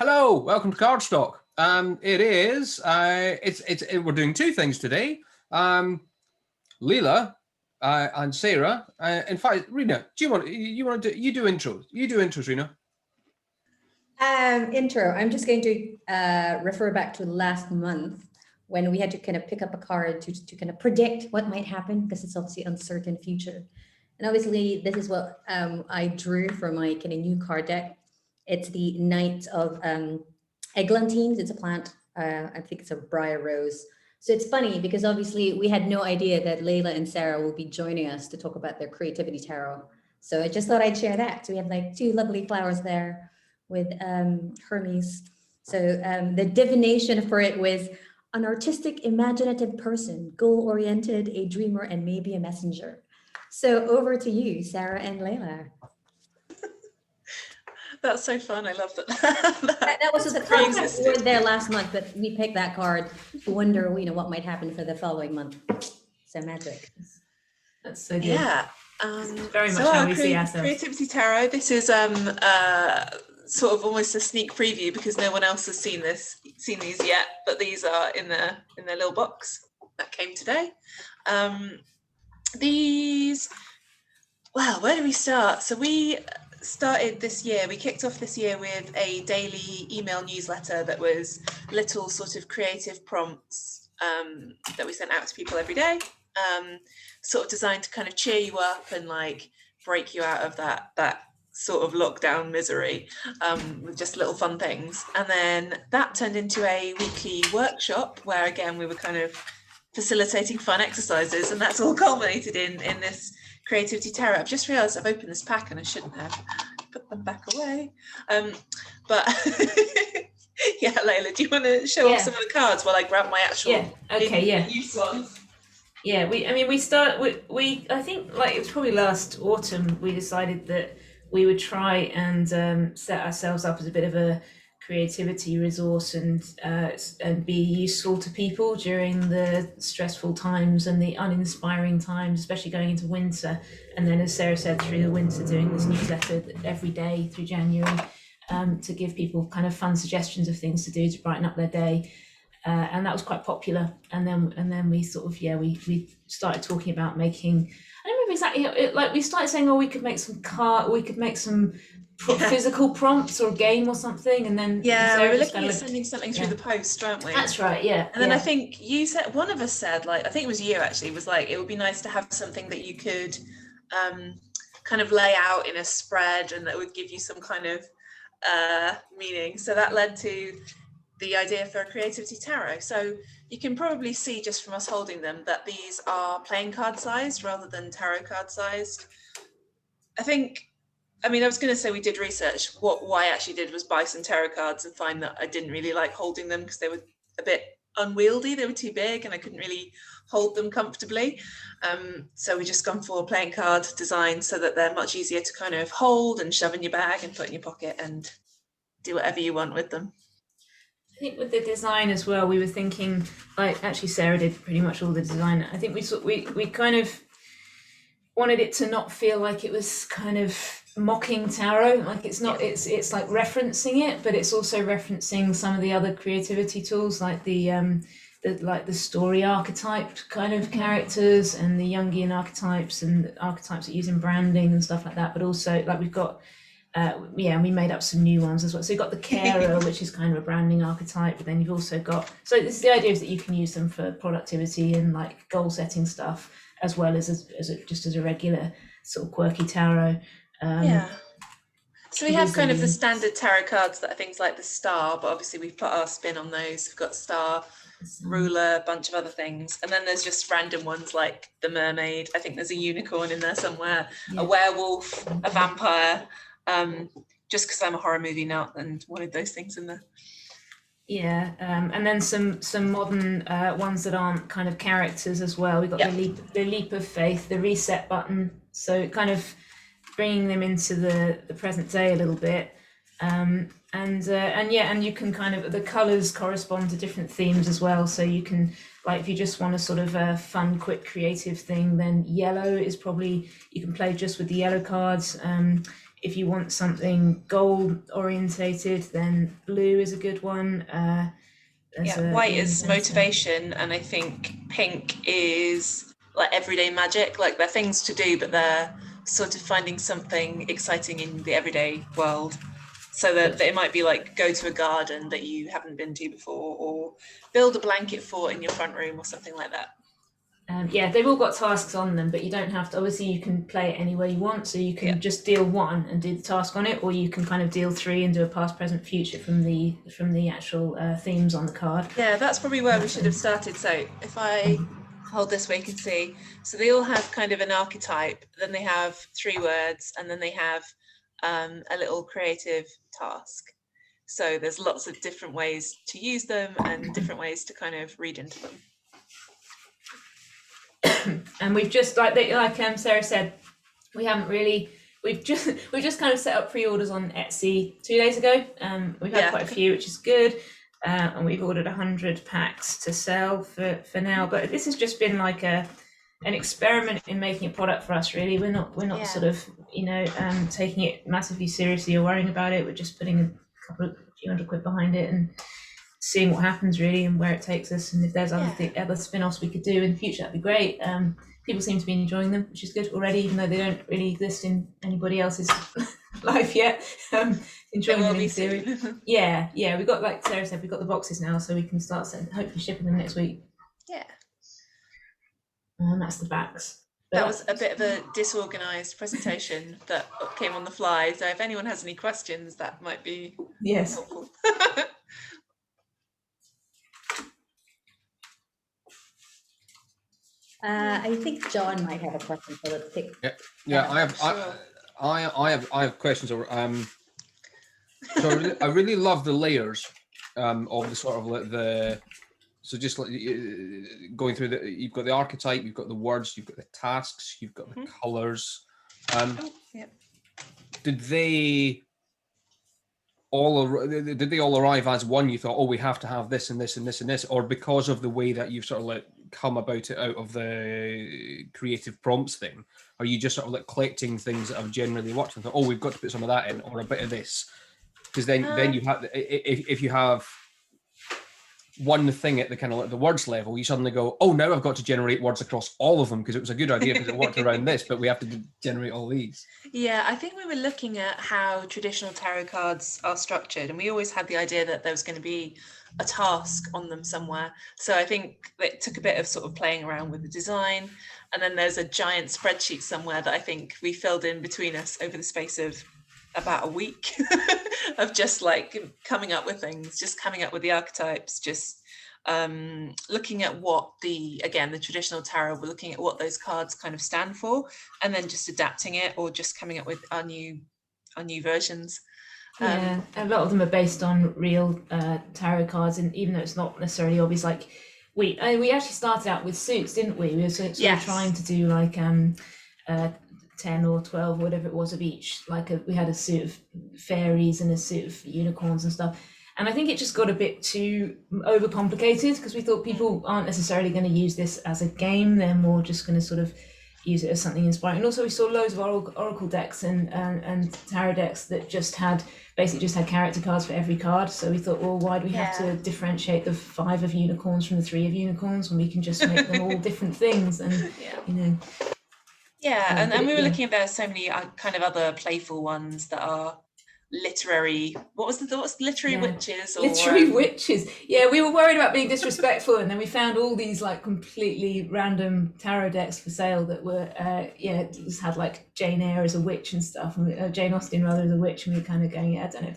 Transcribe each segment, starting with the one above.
Hello, welcome to Cardstock. We're doing two things today. Leila and Sarah. In fact, Rena, do you do intros? You do intros, Rena. Intro. I'm just going to refer back to last month when we had to kind of pick up a card to kind of predict what might happen, because it's obviously uncertain future. And obviously, this is what I drew for my kind of new card deck. It's the Knight of Eglantines. It's a plant. I think it's a briar rose. So it's funny because obviously we had no idea that Leila and Sarah will be joining us to talk about their creativity tarot. So I just thought I'd share that. So we have like two lovely flowers there with Hermes. So the divination for it was an artistic, imaginative person, goal-oriented, a dreamer, and maybe a messenger. So over to you, Sarah and Leila. That's so fun. I love that. that was the card we were there last month, but we picked that card to wonder, what might happen for the following month. So magic. That's so good. Yeah. Very much how we see ourselves. Creativity Tarot. This is sort of almost a sneak preview because no one else has seen these yet, but these are in their little box that came today. Where do we start? So we kicked off this year with a daily email newsletter that was little sort of creative prompts that we sent out to people every day, sort of designed to kind of cheer you up and like break you out of that sort of lockdown misery, with just little fun things. And then that turned into a weekly workshop where again we were kind of facilitating fun exercises, and that's all culminated in this Creativity Tarot. I've just realized I've opened this pack and I shouldn't have. Put them back away. But yeah, Leila, do you want to show off some of the cards while I grab my actual use ones? Yeah, I think like it was probably last autumn we decided that we would try and set ourselves up as a bit of a creativity resource and be useful to people during the stressful times and the uninspiring times, especially going into winter. And then, as Sarah said, through the winter, doing this newsletter every day through January, to give people kind of fun suggestions of things to do to brighten up their day. And that was quite popular. And then we sort of we started talking about making. I don't remember exactly. Like we started saying, we could make some physical prompts or a game or something, and then we were looking at sending something through the post, weren't we? That's right. Yeah. And then I think you said, one of us said, like, I think it was you actually, was like, it would be nice to have something that you could kind of lay out in a spread and that would give you some kind of meaning. So that led to the idea for a Creativity Tarot. So you can probably see just from us holding them that these are playing card sized rather than tarot card sized. I was going to say we did research. What I actually did was buy some tarot cards and find that I didn't really like holding them because they were a bit unwieldy. They were too big and I couldn't really hold them comfortably. So we just gone for playing card design so that they're much easier to kind of hold and shove in your bag and put in your pocket and do whatever you want with them. I think with the design as well, we were thinking, like actually Sarah did pretty much all the design. I think we kind of wanted it to not feel like it was kind of mocking tarot, like it's not. It's like referencing it, but it's also referencing some of the other creativity tools, like the story archetype kind of characters and the Jungian archetypes and the archetypes that use in branding and stuff like that. But also like we've got. We made up some new ones as well. So you've got the carer, which is kind of a branding archetype, but then you've also got. So this is the idea is that you can use them for productivity and like goal setting stuff, as well as a regular sort of quirky tarot. So we have kind of the standard tarot cards that are things like the star, but obviously we've put our spin on those. We've got star, ruler, a bunch of other things, and then there's just random ones like the mermaid. I think there's a unicorn in there somewhere, a werewolf, a vampire. Just because I'm a horror movie nut and wanted those things in there. And then some modern ones that aren't kind of characters as well. We've got the leap of faith, the reset button. So kind of bringing them into the present day a little bit. And you can kind of, the colours correspond to different themes as well. So you can, like, if you just want a sort of a fun, quick, creative thing, then yellow is probably, you can play just with the yellow cards. if you want something goal orientated, then blue is a good one. White is motivation, and I think pink is like everyday magic. Like they're things to do, but they're sort of finding something exciting in the everyday world. So that it might be like go to a garden that you haven't been to before, or build a blanket fort in your front room, or something like that. They've all got tasks on them, but you don't have to. Obviously, you can play it any way you want, so you can just deal one and do the task on it, or you can kind of deal three and do a past, present, future from the actual themes on the card. Yeah, that's probably where we should have started. So if I hold this way, you can see. So they all have kind of an archetype. Then they have 3 words, and then they have a little creative task. So there's lots of different ways to use them and different ways to kind of read into them. And we've just Sarah said, we've just kind of set up pre-orders on Etsy 2 days ago. We've had quite a few, which is good, and we've ordered 100 packs to sell for now. But this has just been like an experiment in making a product for us. Really, we're not sort of taking it massively seriously or worrying about it. We're just putting a few hundred quid behind it and seeing what happens really and where it takes us, and if there's other spin-offs we could do in the future, that'd be great. People seem to be enjoying them, which is good already, even though they don't really exist in anybody else's life yet. Enjoying them in theory. We got, like Sarah said, we've got the boxes now, so we can start hopefully shipping them next week. That's the backs. That was a bit of a disorganized presentation that came on the fly, so if anyone has any questions, that might be helpful. I think John might have a question, so let's take. I have questions. So I really love the layers of the sort of like so just like going through you've got the archetype, you've got the words, you've got the tasks, you've got the colors. Did they all arrive as one? You thought, oh, we have to have this and this and this and this, or because of the way that you've sort of like come about it out of the creative prompts thing, are you just sort of like collecting things that have generally worked and thought, oh, we've got to put some of that in or a bit of this? Because then you have, if you have one thing at the kind of like the words level, you suddenly go, oh, now I've got to generate words across all of them because it was a good idea because it worked around this, but we have to generate all these. Yeah, I think we were looking at how traditional tarot cards are structured, and we always had the idea that there was going to be a task on them somewhere. So I think it took a bit of sort of playing around with the design, and then there's a giant spreadsheet somewhere that I think we filled in between us over the space of about a week of just like coming up with things, just coming up with the archetypes, just looking at what the traditional tarot, we're looking at what those cards kind of stand for, and then just adapting it or just coming up with our new versions. A lot of them are based on real tarot cards, and even though it's not necessarily obvious, like we actually started out with suits, didn't we? We were sort of trying to do like 10 or 12, whatever it was of each. Like we had a suit of fairies and a suit of unicorns and stuff. And I think it just got a bit too overcomplicated because we thought people aren't necessarily going to use this as a game. They're more just going to sort of use it as something inspiring. And also we saw loads of oracle decks and tarot decks that just had character cards for every card. So we thought, well, why do we have to differentiate the 5 of unicorns from the 3 of unicorns when we can just make them all different things? And and we were looking at, there's so many kind of other playful ones that are literary. What's literary witches? Or, literary witches. Yeah, we were worried about being disrespectful, and then we found all these like completely random tarot decks for sale that were just had like Jane Eyre as a witch and stuff, and Jane Austen rather as a witch, and we were kind of going, I don't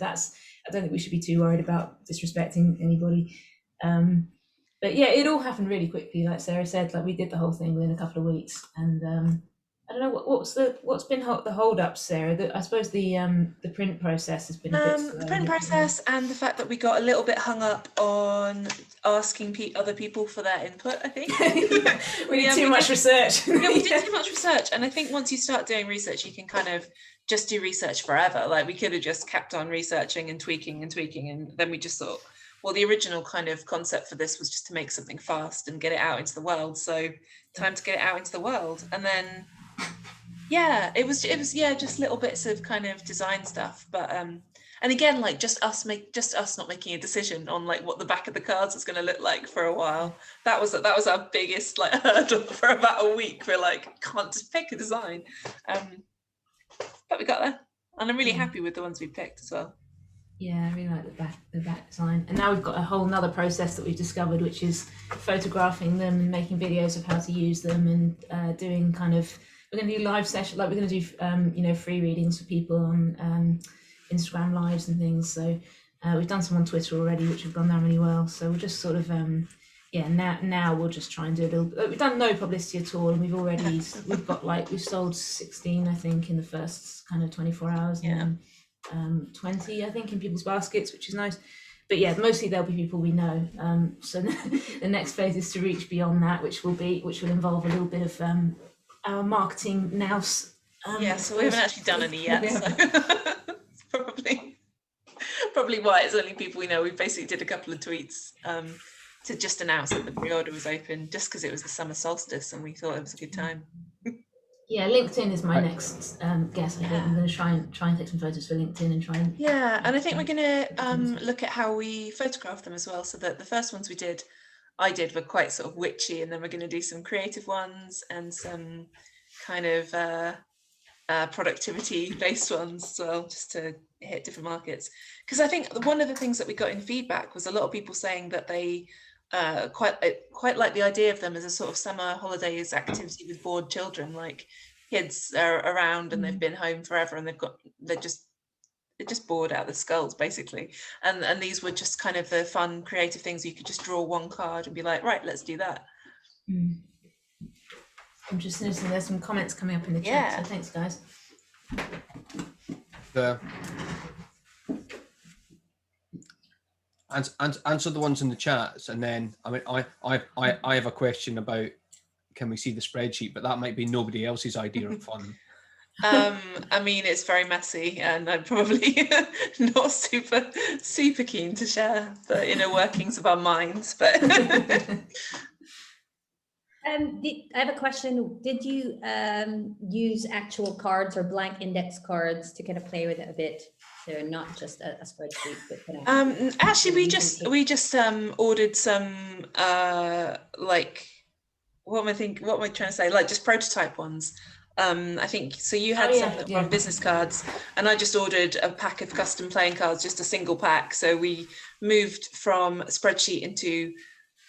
think we should be too worried about disrespecting anybody. But yeah, it all happened really quickly, like Sarah said. Like we did the whole thing within a couple of weeks, and I don't know what's been the hold up, Sarah. I suppose the print process has been a bit slow. The print process and the fact that we got a little bit hung up asking other people for their input, I think. we did too much research. We did too much research, and I think once you start doing research, you can kind of just do research forever. Like we could have just kept on researching and tweaking, and then we just thought, well, the original kind of concept for this was just to make something fast and get it out into the world. So time to get it out into the world, and then Yeah, it was just little bits of kind of design stuff, but and again, like just us not making a decision on like what the back of the cards was going to look like for a while. That was our biggest like hurdle for about a week. We're like, can't just pick a design, but we got there, and I'm really happy with the ones we picked as well. Yeah, I really like the back design. And now we've got a whole nother process that we've discovered, which is photographing them and making videos of how to use them, and doing kind of, we're going to do live session, like we're going to do free readings for people on Instagram lives and things. So we've done some on Twitter already, which have gone down really well. So we'll just sort of now we'll just try and do a little. We've done no publicity at all, and we've sold 16, I think, in the first kind of 24 hours. And then 20, I think, in people's baskets, which is nice. But yeah, mostly there'll be people we know. So the next phase is to reach beyond that, which will involve a little bit of our marketing now. So we haven't actually done any yet. So probably why it's only people we know. We basically did a couple of tweets to just announce that the pre-order was open, just because it was the summer solstice and we thought it was a good time. Yeah, LinkedIn is my next guess. I think I'm going to try and take some photos for LinkedIn and try and. Yeah, and I think we're going to look at how we photograph them as well. So that the first ones I did were quite sort of witchy, and then we're going to do some creative ones and some kind of productivity-based ones as well, just to hit different markets. Because I think one of the things that we got in feedback was a lot of people saying that they quite like the idea of them as a sort of summer holidays activity with bored children, like kids are around and they've been home forever and they're just bored out of their skulls basically, and these were just kind of the fun creative things. You could just draw one card and be like, right, let's do that. I'm just noticing there's some comments coming up in the chat, so thanks guys. Answer the ones in the chats, and then I have a question about, can we see the spreadsheet? But that might be nobody else's idea of fun. I mean, it's very messy, and I'm probably not super keen to share the inner workings of our minds. But I have a question. Did you use actual cards or blank index cards to kind of play with it a bit? So not just a spreadsheet, but kind of. Actually, we just ordered some like, what am I trying to say? Like just prototype ones. I think so. You had some that were on business cards, and I just ordered a pack of custom playing cards, just a single pack. So we moved from a spreadsheet into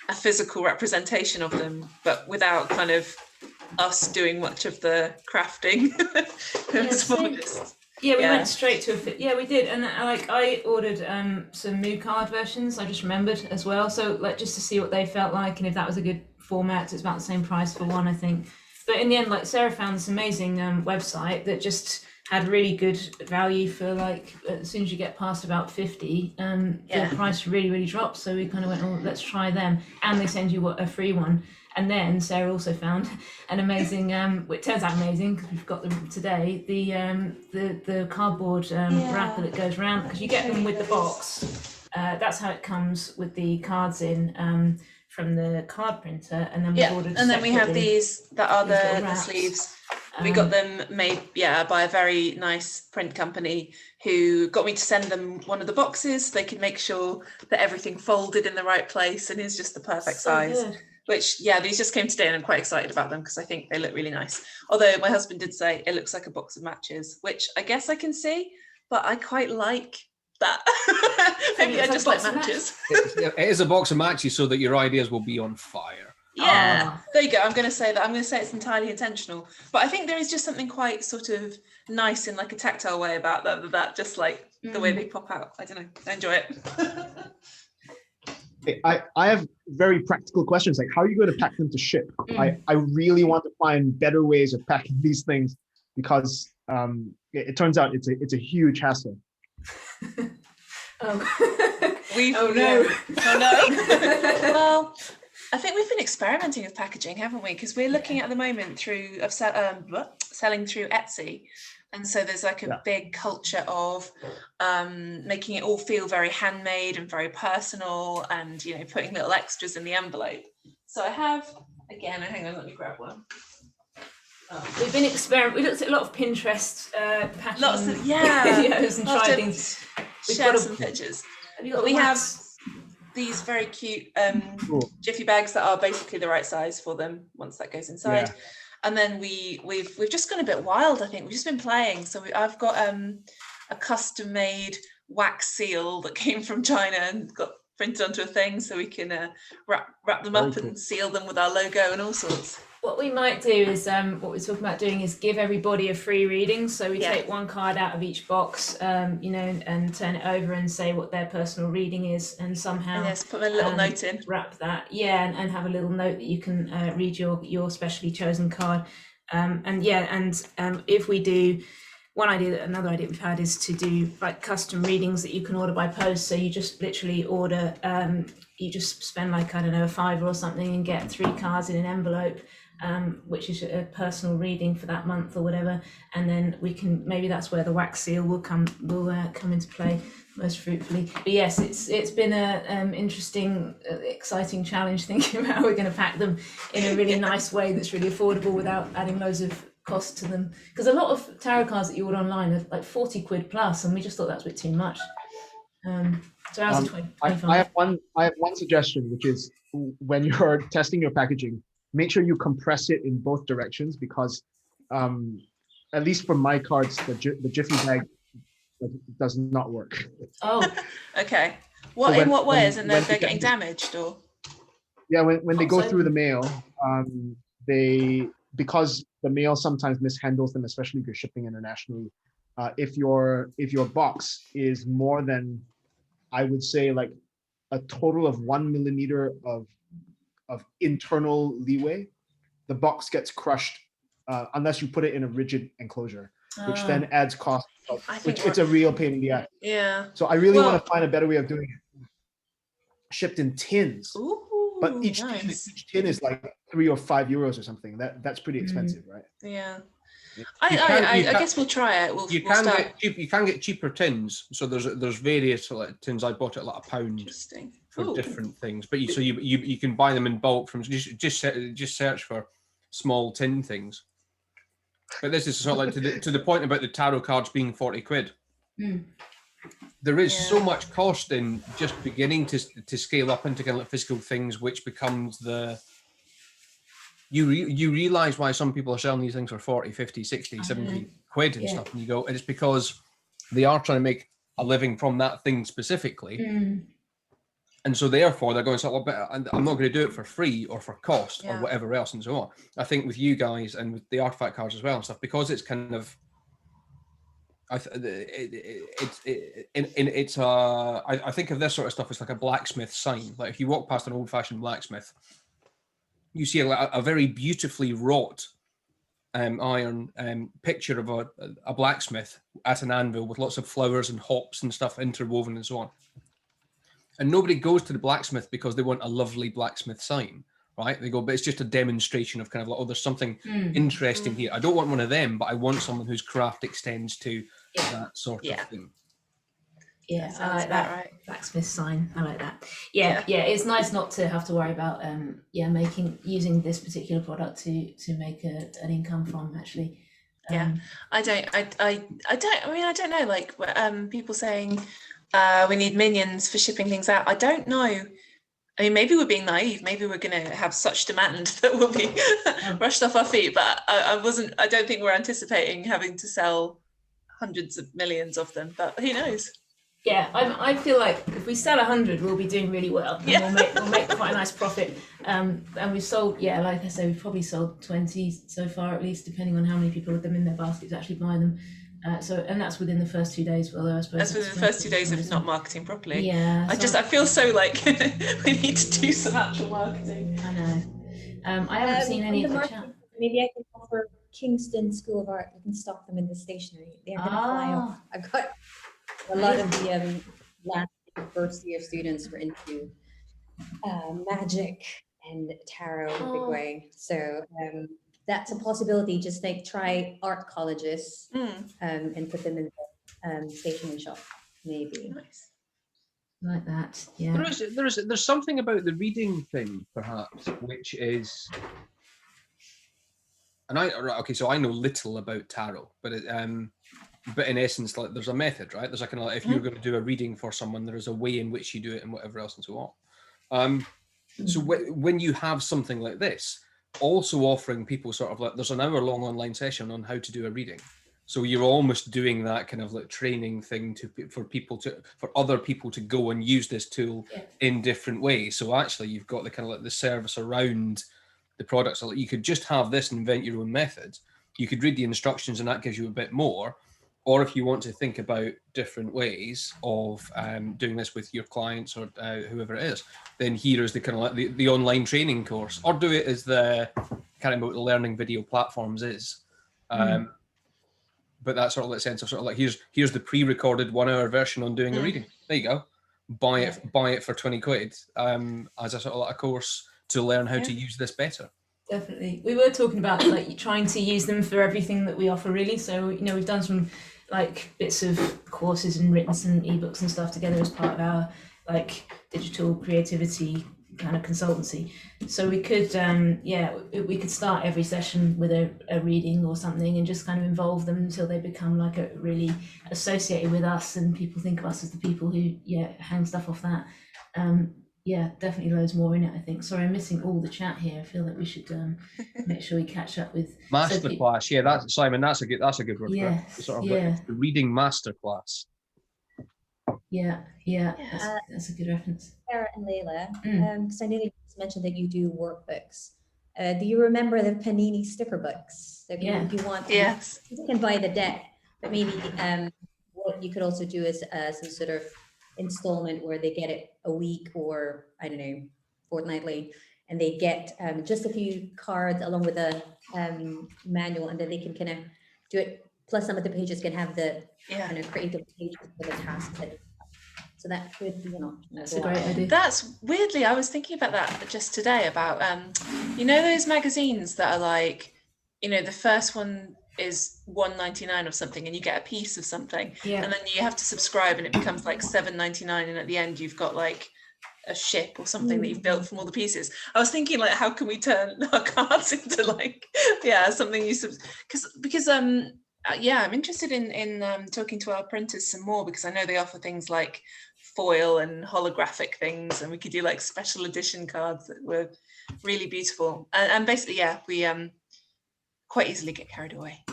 a physical representation of them, but without kind of us doing much of the crafting. We went straight to we did, and I ordered some mood card versions. I just remembered as well, so like just to see what they felt like and if that was a good format. It's about the same price for one, I think. But in the end, like Sarah found this amazing website that just had really good value for like, as soon as you get past about 50, the price really drops. So we kind of went, oh, let's try them, and they send you a free one. And then Sarah also found an amazing, it turns out amazing because we've got them today, the cardboard wrapper that goes around, because you get them with the box. That's how it comes with the cards in from the card printer, and then we've ordered. And then we have these that are the sleeves. We got them made, by a very nice print company who got me to send them one of the boxes so they could make sure that everything folded in the right place and is just the perfect size. Good. Which, these just came today, and I'm quite excited about them because I think they look really nice. Although my husband did say it looks like a box of matches, which I guess I can see, but I quite like that. Maybe I just like matches. It is a box of matches so that your ideas will be on fire. Yeah, there you go. I'm going to say that. I'm going to say it's entirely intentional. But I think there is just something quite sort of nice in like a tactile way about that just like the way they pop out. I don't know. I enjoy it. I have very practical questions, like how are you going to pack them to ship? I really want to find better ways of packing these things, because it turns out it's a huge hassle. Oh no. Well, I think we've been experimenting with packaging, haven't we? Because we're looking at the moment selling through Etsy. And so there's like a big culture of making it all feel very handmade and very personal, and putting little extras in the envelope. So I have, again, hang on, let me grab one. We've been we looked at a lot of Pinterest packing Lots of videos and I'll have tried to things. We've share got some pictures. Have you got But we the have wax? these very cute Cool. jiffy bags that are basically the right size for them once that goes inside. Yeah. And then we've just gone a bit wild. I think we've just been playing. So I've got a custom made wax seal that came from China and got printed onto a thing, so we can wrap them up Very and cool. seal them with our logo and all sorts. What we might do is what we're talking about doing is give everybody a free reading. So we Yeah. take one card out of each box, and turn it over and say what their personal reading is, and somehow And yes, put a little note in. wrap that, and have a little note that you can read your specially chosen card. If we do another idea we've had is to do like custom readings that you can order by post. So you just literally order, you just spend like, I don't know, $5 or something and get 3 cards in an envelope, which is a personal reading for that month or whatever. And then maybe that's where the wax seal will come into play most fruitfully. But yes, it's been a interesting, exciting challenge thinking about how we're going to pack them in a really nice way that's really affordable without adding loads of cost to them, because a lot of tarot cards that you order online are like 40 quid plus, and we just thought that was a bit too much. So ours are 25. I have one suggestion, which is when you're testing your packaging, make sure you compress it in both directions, because at least for my cards, the Jiffy bag does not work. Oh, Okay. So In what ways? And when they're it getting gets- damaged, or? Yeah, when they go Also- through the mail, because the mail sometimes mishandles them, especially if you're shipping internationally. If your box is more than, I would say, like a total of 1 millimeter of internal leeway, the box gets crushed unless you put it in a rigid enclosure, which then adds cost. I think Which it's a real pain in the ass. Yeah. So I really Well- want to find a better way of doing it. Shipped in tins. Ooh, But each nice. tin is like €3 or €5 or something. That's pretty expensive, right? Yeah. You I can- guess we'll try it. We'll You start. can get cheaper tins. So there's various like tins. I bought it at like £1 Interesting. for Ooh. different things. But you can buy them in bulk from just search for small tin things. But this is sort of like to the point about the tarot cards being 40 quid. Mm. There is so Yeah. much cost in just beginning to scale up into kind of like physical things, which becomes you realize why some people are selling these things for 40, 50, 60, 70 quid and Yeah. stuff. And you go, and it's because they are trying to make a living from that thing specifically. Mm. And so therefore they're going, so I'm not going to do it for free or for cost Yeah. or whatever else and so on. I think with you guys and with the artifact cards as well and stuff, because it's kind of, I think of this sort of stuff as like a blacksmith sign. Like if you walk past an old-fashioned blacksmith, you see a very beautifully wrought iron picture of a blacksmith at an anvil with lots of flowers and hops and stuff interwoven and so on. And nobody goes to the blacksmith because they want a lovely blacksmith sign, right? They go, but it's just a demonstration of kind of like, oh, there's something interesting here. I don't want one of them, but I want someone whose craft extends to that sort of thing. Yeah, I Sounds like about that. right. Blacksmith sign. I like that. Yeah. It's nice not to have to worry about using this particular product to make an income from actually. I don't know, like people saying we need minions for shipping things out. I don't know. I mean, maybe we're being naive. Maybe we're going to have such demand that we'll be rushed off our feet. But I don't think we're anticipating having to sell hundreds of millions of them. But who knows? Yeah, I feel like if we sell 100, we'll be doing really well. And we'll make quite a nice profit. And we've sold, like I say, we've probably sold 20 so far, at least, depending on how many people with them in their baskets actually buy them. And that's within the first 2 days. Although I suppose That's within the first 2 days of not marketing properly. Yeah. I feel so like we need to do some actual marketing. I know. I haven't seen any of the chat. Maybe I can offer Kingston School of Art. You can stock them in the stationery. They're going to fly off. I've got a lot of the last first year students were into magic and tarot in a big way. So that's a possibility. Just like try art colleges and put them in the stationery shop, maybe. Nice. Like that, yeah. There's something about the reading thing, perhaps, which is And okay, so I know little about tarot, but but in essence, like there's a method, right? There's a kind of like, if you're going to do a reading for someone, there is a way in which you do it and whatever else and so on. So when you have something like this, also offering people sort of like, there's an hour-long online session on how to do a reading. So you're almost doing that kind of like training thing for other people to go and use this tool in different ways. So actually, you've got the kind of like the service around the products. So you could just have this and invent your own method. You could read the instructions, and that gives you a bit more. Or if you want to think about different ways of doing this with your clients or whoever it is, then here is the kind of like the online training course, or do it as the kind of what the learning video platforms is. But that sort of like sense of sort of like, here's the pre-recorded 1 hour version on doing a reading. There you go. Buy it for 20 quid as a sort of like a course to learn how to use this better. Definitely. We were talking about like trying to use them for everything that we offer, really. So, you know, we've done some like bits of courses and written some ebooks and stuff together as part of our like digital creativity kind of consultancy. So we could we could start every session with a reading or something and just kind of involve them until they become like a really associated with us, and people think of us as the people who hang stuff off that. Definitely loads more in it, I think. Sorry, I'm missing all the chat here. I feel like we should make sure we catch up with masterclass. That's Simon. That's a good word for it. Sort of like the reading masterclass. That's a good reference. Sarah and Leila, because I know you just mentioned that you do workbooks. Do you remember the Panini sticker books? If you want, you can buy the deck, but maybe what you could also do is some sort of installment where they get it a week or I don't know, fortnightly, and they get just a few cards along with a manual, and then they can kind of do it. Plus, some of the pages can have the kind of creative pages for the tasks. So that could be an option. That's a great idea. That's weirdly, I was thinking about that just today about, you know, those magazines that are like, you know, the first one is $1.99 or something, and you get a piece of something, and then you have to subscribe, and it becomes like $7.99, and at the end you've got like a ship or something that you've built from all the pieces. I was thinking like, how can we turn our cards into like something you because I'm interested in talking to our printers some more, because I know they offer things like foil and holographic things, and we could do like special edition cards that were really beautiful, and basically we quite easily get carried away.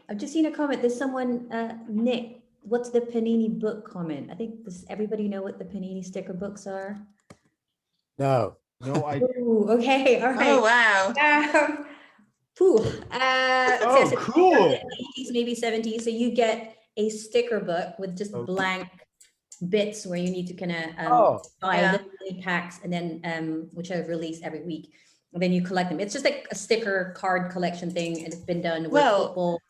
I've just seen a comment. There's someone, Nick, what's the Panini book comment? I think does everybody know what the Panini sticker books are? No, I. Ooh, okay, all right. Oh wow. Cool. Cool. 80s, maybe 70s. So you get a sticker book with just blank bits where you need to kind of buy little packs, and then which are released every week, and then you collect them. It's just like a sticker card collection thing, and it's been done with football.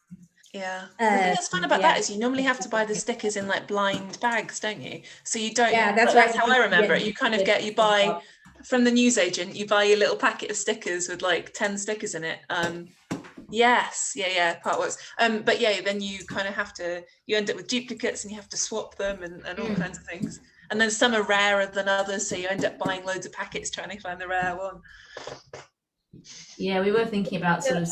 The thing that's fun about that is you normally have to buy the stickers in like blind bags, don't you? So you don't. Yeah, that's right. That's how I remember it. You kind of you buy from the newsagent. You buy your little packet of stickers with like 10 stickers in it. Part works. But then you kind of have to. You end up with duplicates, and you have to swap them and all kinds of things. And then some are rarer than others, so you end up buying loads of packets trying to find the rare one. Yeah, we were thinking about sort of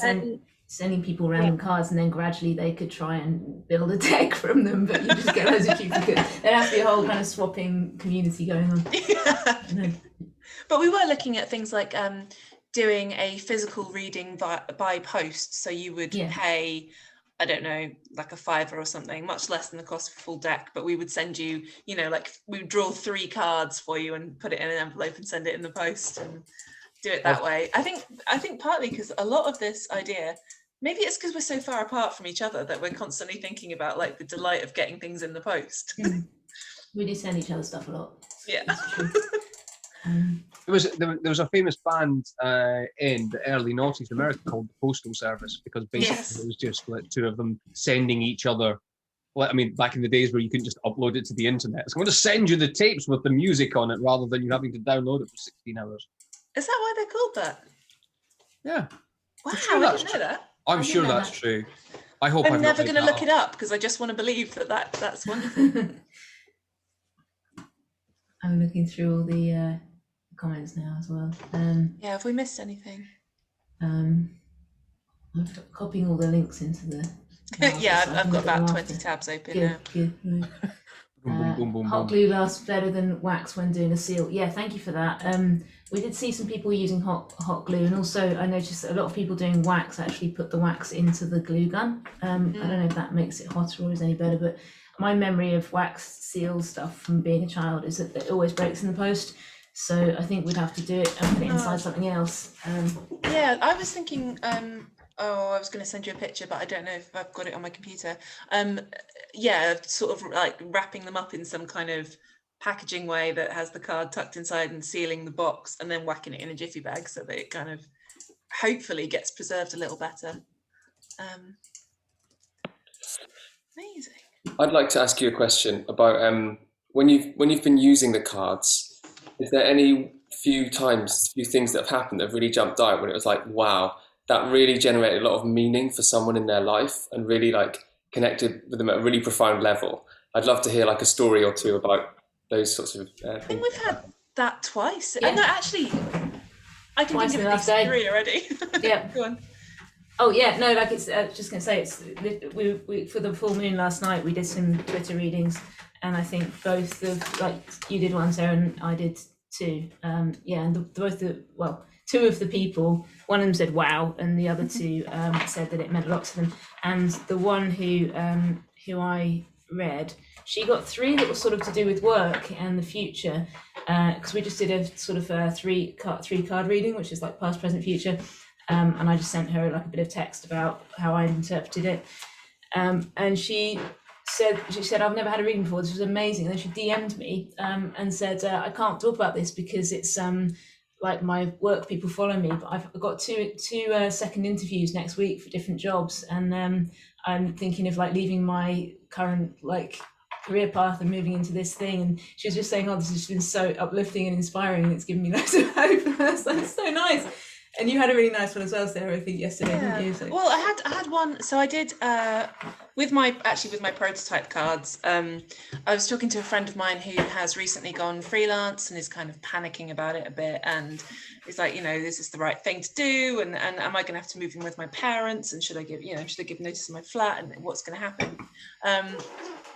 sending people random cards, and then gradually they could try and build a deck from them, but you just get loads of duplicates. There'd have to be a whole kind of swapping community going on. But we were looking at things like doing a physical reading by post. So you would pay, I don't know, like a £5 or something, much less than the cost of a full deck, but we would send you, you know, like we would draw 3 cards for you and put it in an envelope and send it in the post and do it that way. I think partly because a lot of this idea, maybe it's because we're so far apart from each other that we're constantly thinking about like the delight of getting things in the post. We do send each other stuff a lot. Yeah. There was a famous band in the early noughties in America called the Postal Service, because basically it was just like 2 of them sending each other. Well, I mean, back in the days where you couldn't just upload it to the internet, it's going to send you the tapes with the music on it rather than you having to download it for 16 hours. Is that why they're called that? Yeah. Wow, I didn't know that. I'm sure that's true. I hope I'm never going to look it up, because I just want to believe that's wonderful. I'm looking through all the comments now as well. Yeah, have we missed anything? I'm copying all the links into the browser Yeah, so I I've can got look at them about after. 20 tabs open now. Good. Right. Boom, boom, boom, boom, Hot boom. glue lasts better than wax when doing a seal. Yeah, thank you for that. We did see some people using hot glue, and also I noticed that a lot of people doing wax actually put the wax into the glue gun. I don't know if that makes it hotter or is any better, but my memory of wax seal stuff from being a child is that it always breaks in the post. So I think we'd have to do it and put it inside something else. Yeah, I was thinking, I was going to send you a picture, but I don't know if I've got it on my computer. Yeah, sort of like wrapping them up in some kind of packaging way that has the card tucked inside and sealing the box, and then whacking it in a jiffy bag so that it kind of hopefully gets preserved a little better. Amazing. I'd like to ask you a question about when you've been using the cards. Is there any few things that have happened that have really jumped out when it was like, wow, that really generated a lot of meaning for someone in their life and really like connected with them at a really profound level? I'd love to hear like a story or two about those sorts of I think we've had that twice. Yeah. No, actually, I can Twice think in of the at last least day. 3 already. Yeah. Go on. Oh yeah, no, like it's just gonna say we for the full moon last night we did some Twitter readings, and I think both you did one, Sarah, and I did too. Yeah, and two of the people, one of them said wow, and the other two said that it meant a lot to them. And the one who I read, she got 3 that were sort of to do with work and the future, because we just did a sort of a 3 card reading, which is like past, present, future. And I just sent her like a bit of text about how I interpreted it. And she said, I've never had a reading before. This was amazing. And then she DM'd me and said, I can't talk about this because it's like my work people follow me, but I've got two second interviews next week for different jobs. And I'm thinking of like leaving my current like career path and moving into this thing. And she was just saying, oh, this has been so uplifting and inspiring. And it's given me loads of hope. That's so nice. And you had a really nice one as well, Sarah, I think yesterday, didn't you? So. Well, I had one. So I did with my prototype cards. I was talking to a friend of mine who has recently gone freelance and is kind of panicking about it a bit. And he's like, is this the right thing to do? And am I going to have to move in with my parents? And should I give notice in my flat? And what's going to happen?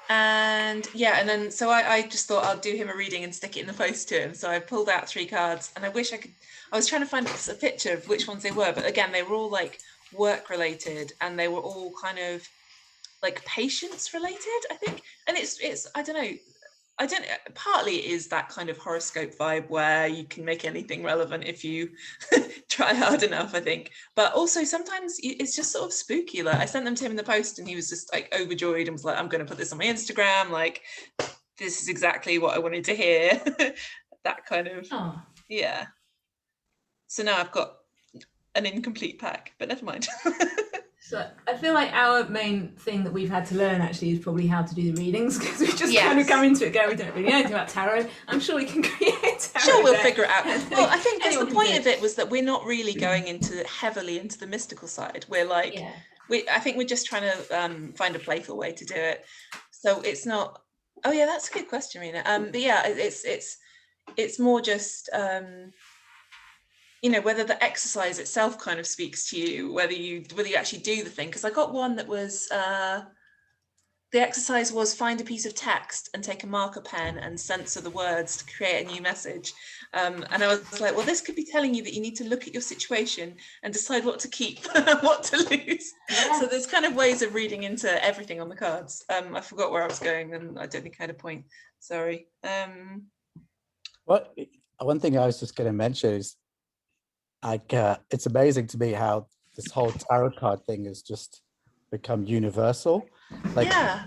And then so I just thought I'll do him a reading and stick it in the post to him. So I pulled out 3 cards, and I wish I was trying to find a picture of which ones they were, but again, they were all like work related, and they were all kind of like patience related, I think. And it's I don't know, partly it is that kind of horoscope vibe where you can make anything relevant if you try hard enough, I think. But also sometimes it's just sort of spooky. Like I sent them to him in the post, and he was just like overjoyed and was like, I'm going to put this on my Instagram. Like, this is exactly what I wanted to hear. That kind of, yeah. So now I've got an incomplete pack, but never mind. So I feel like our main thing that we've had to learn actually is probably how to do the readings, because we just kind of come into it going, we don't really know anything about tarot. I'm sure we can create tarot. Sure, we'll figure it out. Well, I think that's the Anyone point of it, was that we're not really going heavily into the mystical side. We're like, I think we're just trying to find a playful way to do it. So it's not. Oh yeah, that's a good question, Rena. But yeah, it's more just. Whether the exercise itself kind of speaks to you, whether you actually do the thing. Because I got one that was, the exercise was find a piece of text and take a marker pen and censor the words to create a new message. And I was like, well, this could be telling you that you need to look at your situation and decide what to keep, what to lose. Yes. So there's kind of ways of reading into everything on the cards. I forgot where I was going, and I don't think I had a point. Sorry. Well, one thing I was just going to mention is, it's amazing to me how this whole tarot card thing has just become universal. Like, yeah.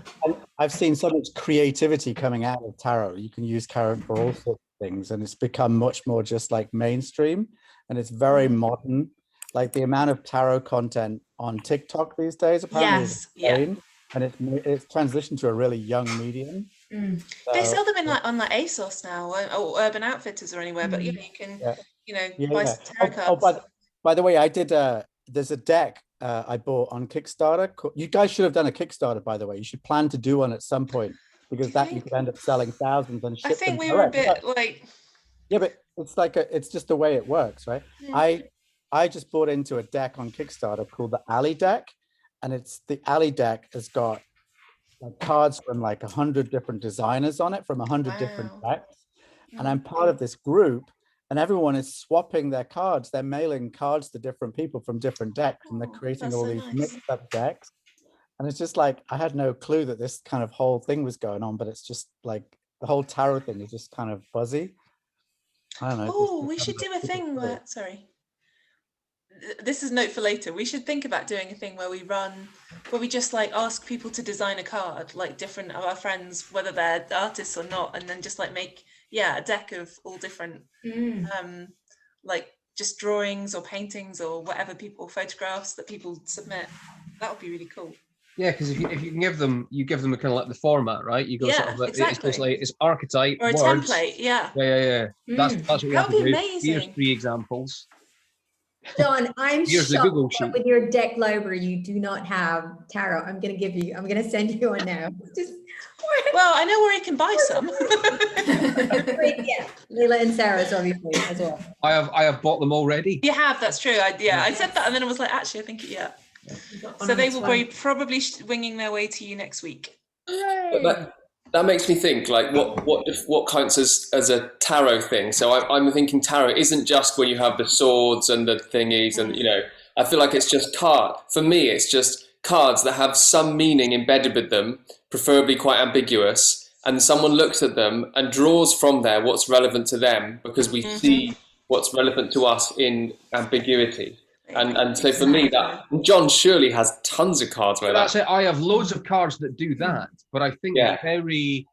I've seen so much creativity coming out of tarot. You can use tarot for all sorts of things, and it's become much more just like mainstream, and it's very modern. Like the amount of tarot content on TikTok these days apparently is insane, and it's transitioned to a really young medium. So, they sell them in on ASOS now, or Urban Outfitters or anywhere, but you can buy some tarot cards. By the way, I did there's a deck I bought on Kickstarter. You guys should have done a Kickstarter, by the way. You should plan to do one at some point, because you could end up selling thousands and ship. I think we were a bit like, Yeah, but it's like it's just the way it works, right? I just bought into a deck on Kickstarter called the Alley Deck, and it's the Alley Deck has got like cards from like 100 different designers on it from 100 different Wow. decks, and I'm part of this group, and everyone is swapping their cards. They're mailing cards to different people from different decks, and they're Oh, creating that's all so these nice. mixed up decks. And it's just like I had no clue that this kind of whole thing was going on, but it's just like the whole tarot thing is just kind of buzzy. I don't know. Oh, we should do a thing where, sorry. This is a note for later. We should think about doing a thing where we just like ask people to design a card, like different of our friends, whether they're artists or not, and then just like make, a deck of all different, like just drawings or paintings or whatever people, photographs that people submit. That would be really cool. Yeah, because if you can give them, you give them a kind of like the format, right? You go sort of like, exactly. it's archetype Or a words. template, yeah. Yeah. That's what we have That would to be do. amazing. Here's 3 examples. John, I'm Here's the Google shocked that sheet. with your deck library, you do not have tarot. I'm going to send you one now. Just, well, I know where you can buy some. great, yeah. Leila and Sarah's obviously as well. I have bought them already. You have, that's true. I said that and then I was like, actually, I think, So they will be probably winging their way to you next week. But that makes me think, like, what counts as a tarot thing? So I'm thinking tarot isn't just when you have the swords and the thingies, and I feel like it's just for me, it's just cards that have some meaning embedded with them, preferably quite ambiguous, and someone looks at them and draws from there what's relevant to them, because we see what's relevant to us in ambiguity. And so for me, that John surely has tons of cards like that. That's it. I have loads of cards that do that, but I think very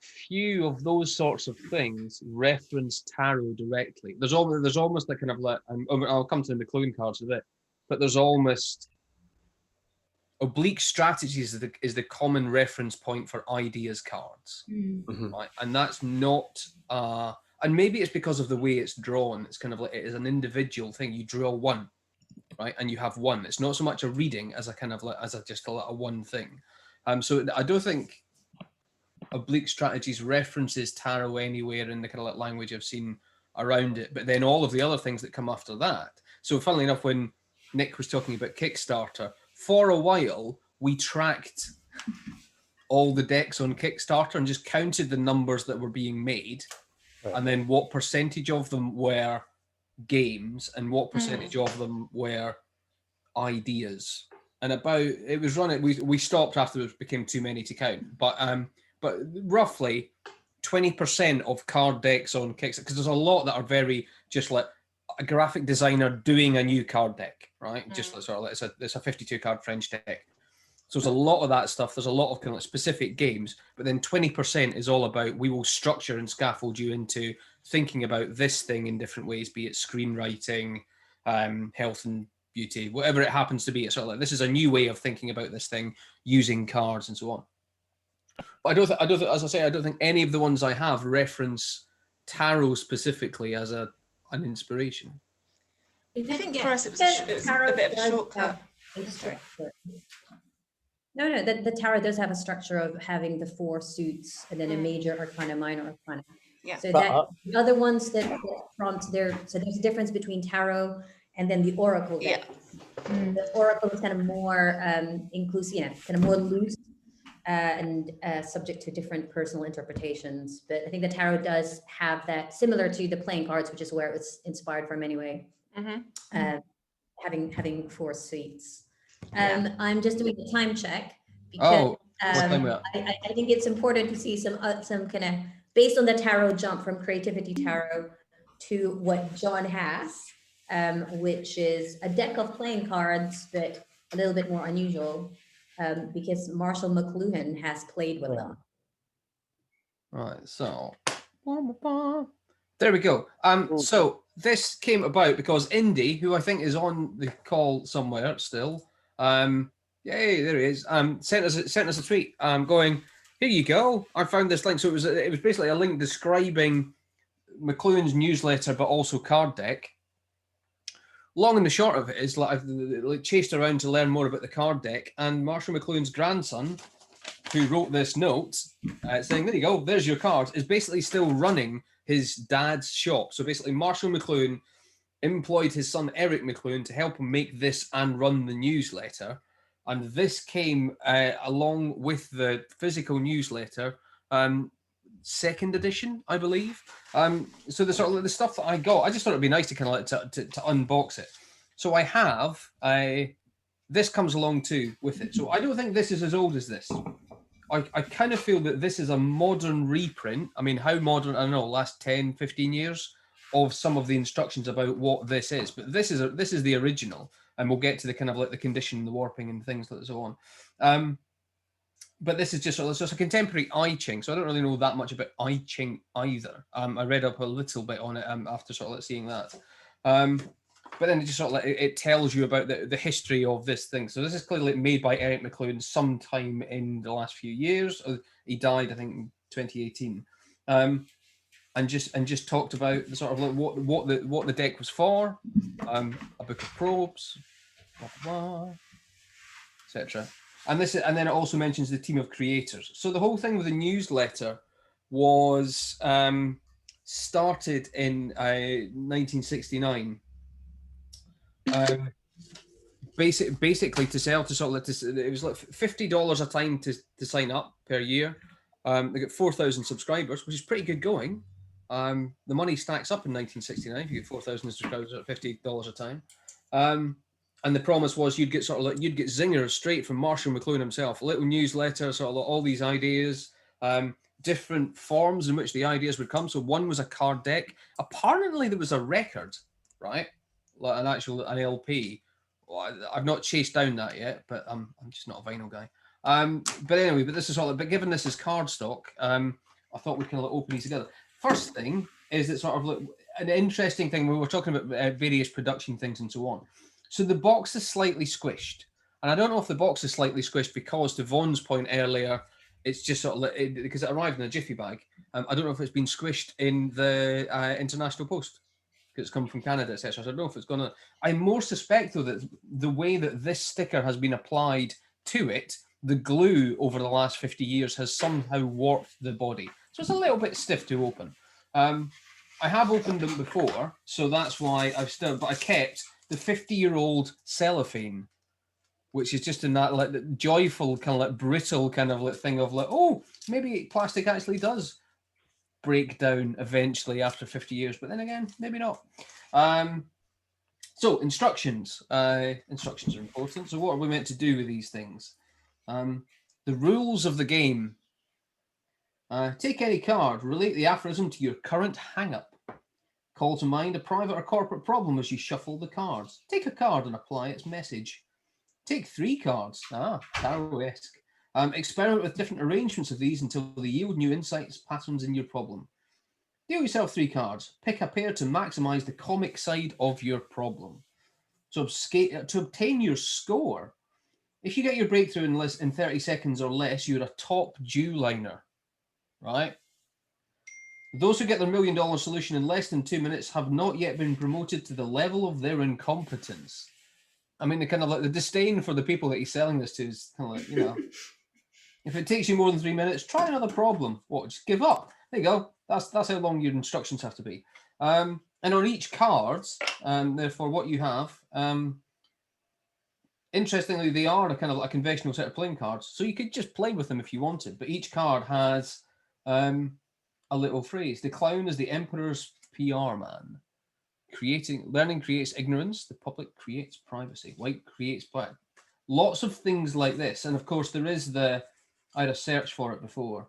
few of those sorts of things reference tarot directly. There's almost like kind of like, I'll come to the McLuhan cards with it, but there's almost oblique strategies is the common reference point for ideas cards, right? And that's not. And maybe it's because of the way it's drawn. It's kind of like it is an individual thing. You draw one, right, and you have one. It's not so much a reading as a kind of like as I just call it a one thing. So I don't think oblique strategies references tarot anywhere in the kind of like language I've seen around it. But then all of the other things that come after that. So funnily enough, when Nick was talking about Kickstarter, for a while we tracked all the decks on Kickstarter and just counted the numbers that were being made. And then what percentage of them were games and what percentage of them were ideas. And it was running, we stopped after it became too many to count. But roughly 20% of card decks on Kickstarter, because there's a lot that are very just like a graphic designer doing a new card deck, right? Just sort of like it's a 52 card French deck. So there's a lot of that stuff. There's a lot of kind of specific games, but then 20% is all about we will structure and scaffold you into thinking about this thing in different ways, be it screenwriting, health and beauty, whatever it happens to be. It's sort of like this is a new way of thinking about this thing using cards and so on. But I don't think, as I say, I don't think any of the ones I have reference tarot specifically as an inspiration. I think for us it was a bit of a shortcut. No, the tarot does have a structure of having the 4 suits and then a major arcana, minor arcana. Yeah. So that the other ones that prompt there, so there's a difference between tarot and then the oracle deck. The oracle is kind of more inclusive, kind of more loose and subject to different personal interpretations. But I think the tarot does have that, similar to the playing cards, which is where it was inspired from anyway. Having 4 suits. I'm just doing a time check because I think it's important to see some kind of, based on the tarot jump from Creativity Tarot to what John has, which is a deck of playing cards, but a little bit more unusual because Marshall McLuhan has played with them. Right, so there we go. So this came about because Indy, who I think is on the call somewhere still, yay, there he is, sent us a tweet going, here you go, I found this link. So it was basically a link describing McLuhan's newsletter but also card deck. Long and the short of it is, like, I've chased around to learn more about the card deck, and Marshall McLuhan's grandson, who wrote this note saying, there you go, there's your card, is basically still running his dad's shop. So basically, Marshall McLuhan employed his son Eric McLuhan to help him make this and run the newsletter. And this came along with the physical newsletter, second edition, I believe. So the sort of the stuff that I got, I just thought it'd be nice to kind of like to unbox it. So I have this comes along too with it. So I don't think this is as old as this. I kind of feel that this is a modern reprint. I mean, how modern? I don't know, last 10, 15 years of some of the instructions about what this is. But this is the original, and we'll get to the kind of like the condition, the warping, and things like so on. But this is just a contemporary I Ching, so I don't really know that much about I Ching either. I read up a little bit on it after sort of like seeing that. But then it just sort of like it tells you about the history of this thing. So this is clearly made by Eric McLuhan sometime in the last few years. He died, I think, in 2018. And just talked about the sort of like what the deck was for, a book of probes, blah blah, blah, etc. And then it also mentions the team of creators. So the whole thing with the newsletter was started in 1969. Basically to sell to sort of it was like $50 a time to sign up per year. They got 4,000 subscribers, which is pretty good going. The money stacks up in 1969 if you get 4,000 subscribers at $50 a time. And the promise was you'd get zingers straight from Marshall McLuhan himself, a little newsletter, sort of all these ideas, different forms in which the ideas would come. So one was a card deck. Apparently there was a record, right? Like an LP. Well, I've not chased down that yet, but I'm just not a vinyl guy. But anyway, this is all. But given this is cardstock, I thought we can open these together. First thing is that sort of like an interesting thing. We were talking about various production things and so on. So the box is slightly squished, and I don't know if the box is slightly squished because, to Vaughn's point earlier, it's just sort of like, because it arrived in a jiffy bag. I don't know if it's been squished in the international post, because it's come from Canada, etc. So I don't know if it's going to. I more suspect, though, that the way that this sticker has been applied to it, the glue over the last 50 years has somehow warped the body. So it's a little bit stiff to open. I have opened them before, so that's why but I kept the 50-year-old cellophane, which is just in that like joyful kind of like brittle kind of like thing of like, oh, maybe plastic actually does break down eventually after 50 years, but then again, maybe not. So instructions are important. So what are we meant to do with these things? The rules of the game. Take any card, relate the aphorism to your current hang-up. Call to mind a private or corporate problem as you shuffle the cards. Take a card and apply its message. Take 3 cards. Tarot-esque. Experiment with different arrangements of these until they yield new insights, patterns in your problem. Deal yourself 3 cards. Pick a pair to maximize the comic side of your problem. To obtain your score, if you get your breakthrough in 30 seconds or less, you're a top dewliner, right? Those who get their $1 million solution in less than 2 minutes have not yet been promoted to the level of their incompetence. I mean, the kind of like the disdain for the people that he's selling this to is kind of like, you know, if it takes you more than 3 minutes, try another problem. What? Just give up. There you go. That's how long your instructions have to be. And on each card, therefore, what you have, interestingly, they are a kind of like a conventional set of playing cards, so you could just play with them if you wanted. But each card has a little phrase. The clown is the emperor's PR man. Learning creates ignorance. The public creates privacy. White creates black. Lots of things like this, and of course there is I had a search for it before.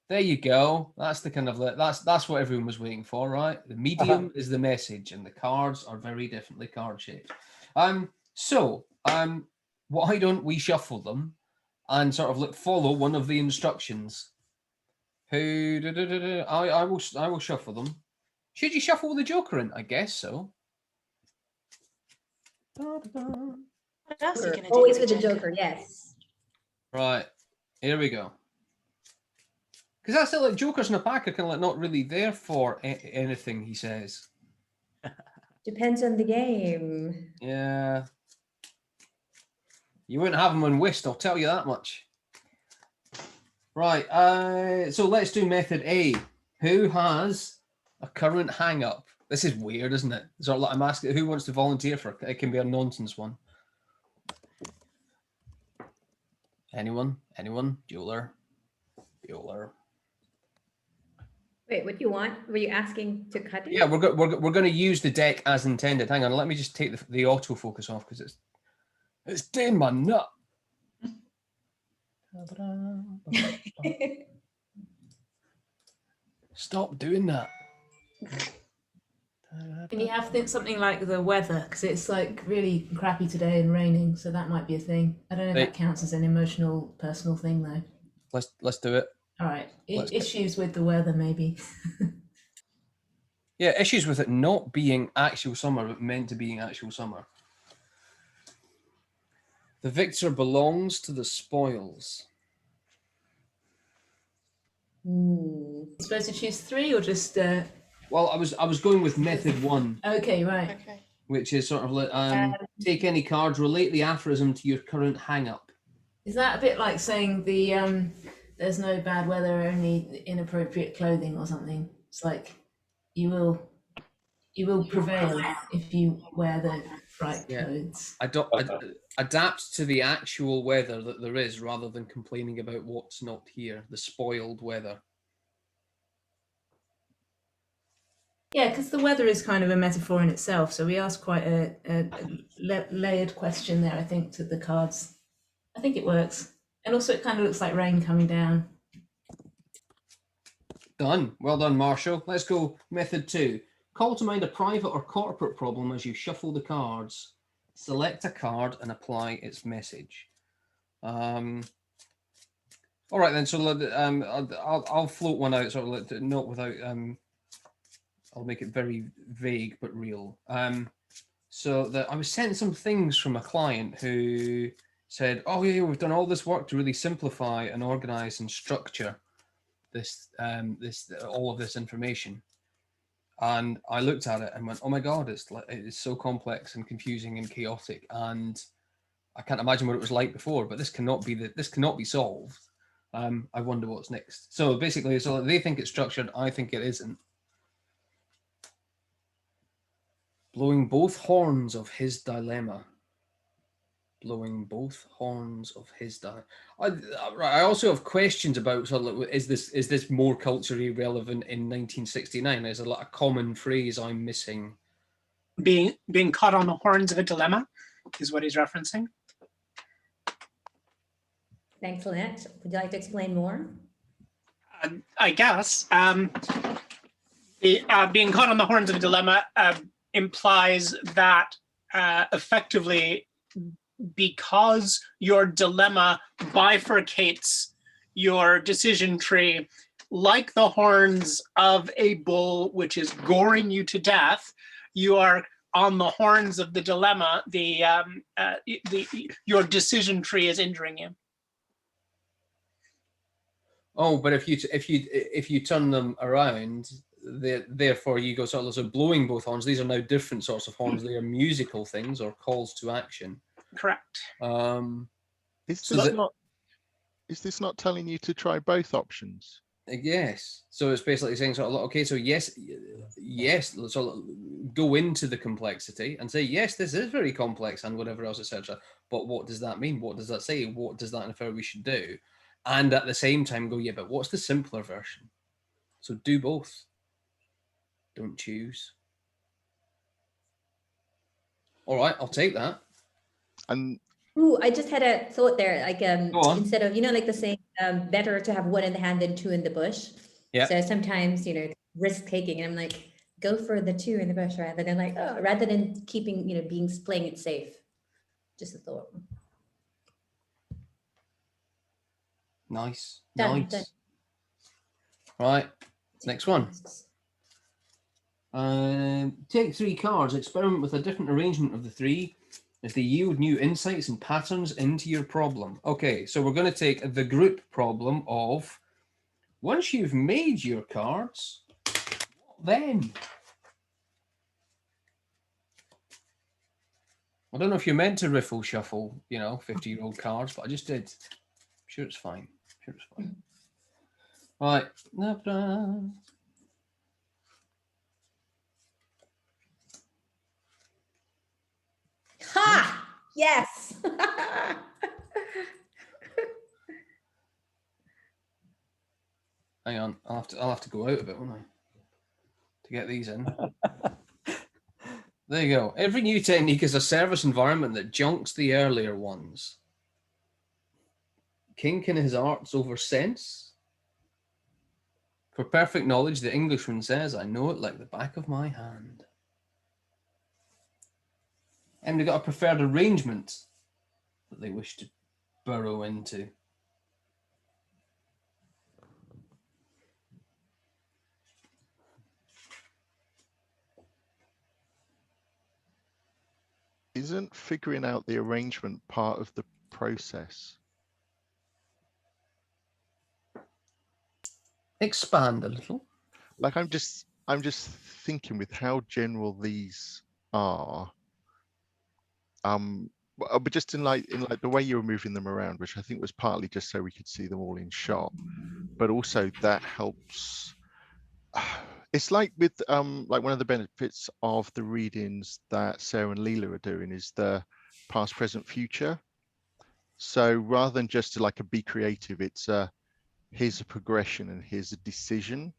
There you go. That's the kind of that's what everyone was waiting for, right? The medium is the message, and the cards are very differently card shaped. So why don't we shuffle them and sort of follow one of the instructions? I will shuffle them. Should you shuffle the Joker in? I guess so. What else are you going to do? Always with the Joker, yes. Right, here we go. Because that's it, like Jokers in a pack are kind of like not really there for anything, he says. Depends on the game. Yeah. You wouldn't have them on Whist, I'll tell you that much. Right, so let's do method A. Who has A current hang up. This is weird, isn't it? So like, I'm asking who wants to volunteer for it. It can be a nonsense one. Anyone? Anyone? Bueller. Bueller. Wait, what do you want? Were you asking to cut it? Yeah, we're going to use the deck as intended. Hang on, let me just take the autofocus off because it's doing my nut. Stop doing that. And you have something like the weather, because it's like really crappy today and raining, so that might be a thing. I don't know if that counts as an emotional, personal thing though. Let's do it. All right, issues with the weather maybe. Yeah, issues with it not being actual summer, but meant to being actual summer. The victor belongs to the spoils. Ooh. You're supposed to choose 3 or just Well, I was going with method 1. Okay, right. Okay. Which is sort of like take any cards, relate the aphorism to your current hang-up. Is that a bit like saying the there's no bad weather, only inappropriate clothing or something? It's like you will prevail if you wear the right clothes. Adapt to the actual weather that there is rather than complaining about what's not here, the spoiled weather. Yeah, because the weather is kind of a metaphor in itself. So we asked quite a layered question there, I think, to the cards. I think it works. And also it kind of looks like rain coming down. Done. Well done, Marshall. Let's go method 2. Call to mind a private or corporate problem as you shuffle the cards. Select a card and apply its message. All right then. So I'll float one out, sort of not without. I'll make it very vague but real. So that I was sent some things from a client who said, "Oh yeah, we've done all this work to really simplify and organize and structure this all of this information." And I looked at it and went, "Oh my God, it's so complex and confusing and chaotic, and I can't imagine what it was like before. But this cannot be solved. I wonder what's next." So basically, so they think it's structured. I think it isn't. Blowing both horns of his dilemma. Blowing both horns of his dilemma. I also have questions about sort of, is this more culturally relevant in 1969? Is a common phrase I'm missing? Being caught on the horns of a dilemma is what he's referencing. Thanks, Lynette. Would you like to explain more? I guess. Being caught on the horns of a dilemma implies that effectively, because your dilemma bifurcates your decision tree like the horns of a bull, which is goring you to death, you are on the horns of the dilemma. Your decision tree is injuring you. Oh, but if you turn them around, therefore you go sort of, so blowing both horns. These are now different sorts of horns. They are musical things or calls to action. Correct. Is this not telling you to try both options? Yes. So it's basically saying sort of, okay, so yes, so go into the complexity and say, yes, this is very complex and whatever else, etc. But what does that mean? What does that say? What does that infer we should do? And at the same time go, yeah, but what's the simpler version? So do both. Don't choose. All right, I'll take that. And Ooh, I just had a thought there. Like Go on. instead of, like the saying, better to have one in the hand than 2 in the bush. Yeah. So sometimes, risk taking, and I'm like, go for the 2 in the bush rather than keeping, playing it safe. Just a thought. Nice. Done, Nice. done. Right. Next one. Take 3 cards, experiment with a different arrangement of the 3 if they yield new insights and patterns into your problem. Okay, so we're going to take the group problem of, once you've made your cards, what then? I don't know if you're meant to riffle shuffle, 50-year-old cards, but I just did. I'm sure it's fine. Right. Yes. Hang on, I'll have to go out a bit, won't I, to get these in. There you go. Every new technique is a service environment that junks the earlier ones. Kink in his arts over sense. For perfect knowledge, the Englishman says, I know it like the back of my hand. And they got a preferred arrangement that they wish to burrow into. Isn't figuring out the arrangement part of the process? Expand a little. Like I'm just thinking with how general these are. But just in like the way you were moving them around, which I think was partly just so we could see them all in shot, but also that helps. It's like with like one of the benefits of the readings that Sarah and Leila are doing is the past, present, future. So rather than just like a be creative, it's here's a progression and here's a decision.